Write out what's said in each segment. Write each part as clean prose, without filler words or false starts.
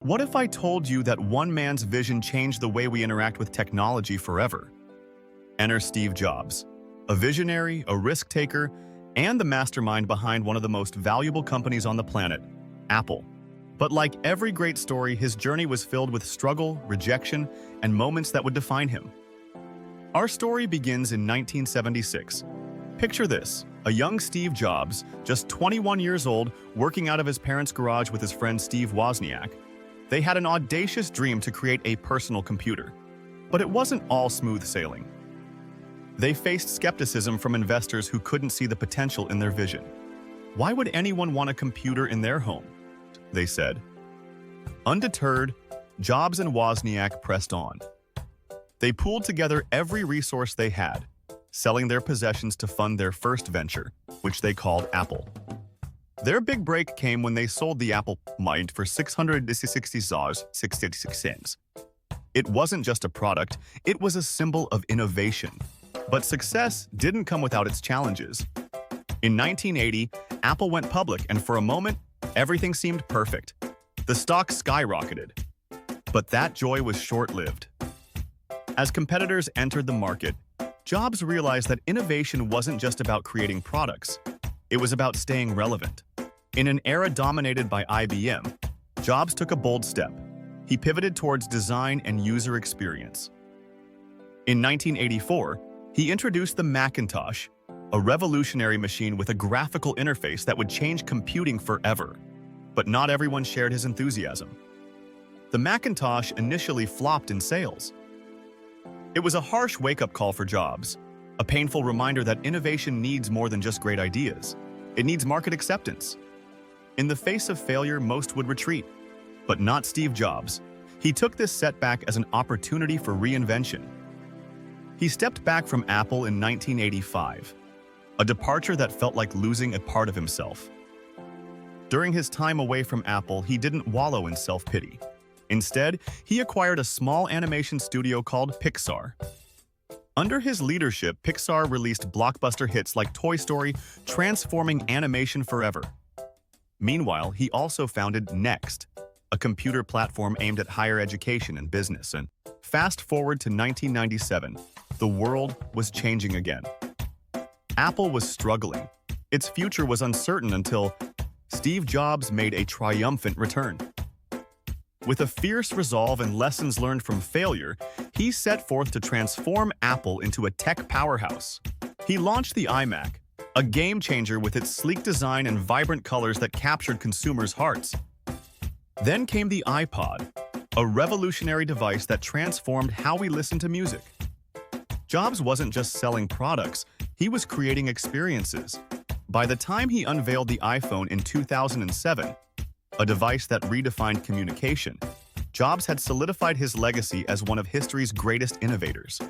What if I told you that one man's vision changed the way we interact with technology forever? Enter Steve Jobs, a visionary, a risk-taker, and the mastermind behind one of the most valuable companies on the planet, Apple. But like every great story, his journey was filled with struggle, rejection, and moments that would define him. Our story begins in 1976. Picture this, a young Steve Jobs, just 21 years old, working out of his parents' garage with his friend Steve Wozniak. They had an audacious dream to create a personal computer. But it wasn't all smooth sailing. They faced skepticism from investors who couldn't see the potential in their vision. Why would anyone want a computer in their home? They said. Undeterred, Jobs and Wozniak pressed on. They pooled together every resource they had, selling their possessions to fund their first venture, which they called Apple. Their big break came when they sold the Apple Mind for $666. It wasn't just a product, it was a symbol of innovation. But success didn't come without its challenges. In 1980, Apple went public, and for a moment, everything seemed perfect. The stock skyrocketed. But that joy was short-lived. As competitors entered the market, Jobs realized that innovation wasn't just about creating products. It was about staying relevant. In an era dominated by IBM, Jobs took a bold step. He pivoted towards design and user experience. In 1984, he introduced the Macintosh, a revolutionary machine with a graphical interface that would change computing forever. But not everyone shared his enthusiasm. The Macintosh initially flopped in sales. It was a harsh wake-up call for Jobs, a painful reminder that innovation needs more than just great ideas. It needs market acceptance. In the face of failure, most would retreat. But not Steve Jobs. He took this setback as an opportunity for reinvention. He stepped back from Apple in 1985, a departure that felt like losing a part of himself. During his time away from Apple, he didn't wallow in self-pity. Instead, he acquired a small animation studio called Pixar. Under his leadership, Pixar released blockbuster hits like Toy Story, transforming animation forever. Meanwhile, he also founded Next, a computer platform aimed at higher education and business. And fast forward to 1997, the world was changing again. Apple was struggling. Its future was uncertain until Steve Jobs made a triumphant return. With a fierce resolve and lessons learned from failure, he set forth to transform Apple into a tech powerhouse. He launched the iMac, a game-changer with its sleek design and vibrant colors that captured consumers' hearts. Then came the iPod, a revolutionary device that transformed how we listen to music. Jobs wasn't just selling products, he was creating experiences. By the time he unveiled the iPhone in 2007, a device that redefined communication, Jobs had solidified his legacy as one of history's greatest innovators.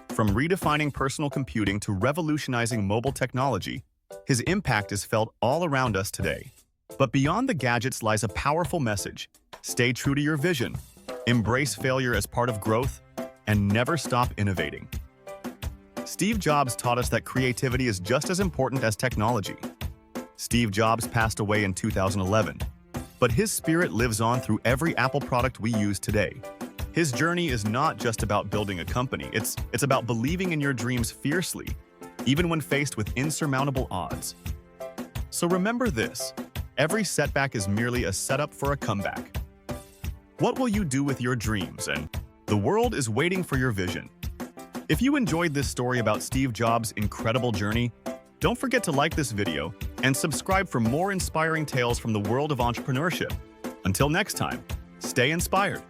From redefining personal computing to revolutionizing mobile technology, his impact is felt all around us today. But beyond the gadgets lies a powerful message. Stay true to your vision, embrace failure as part of growth, and never stop innovating. Steve Jobs taught us that creativity is just as important as technology. Steve Jobs passed away in 2011, but his spirit lives on through every Apple product we use today. His journey is not just about building a company, it's about believing in your dreams fiercely, even when faced with insurmountable odds. So remember this, every setback is merely a setup for a comeback. What will you do with your dreams? And the world is waiting for your vision. If you enjoyed this story about Steve Jobs' incredible journey, don't forget to like this video and subscribe for more inspiring tales from the world of entrepreneurship. Until next time, stay inspired.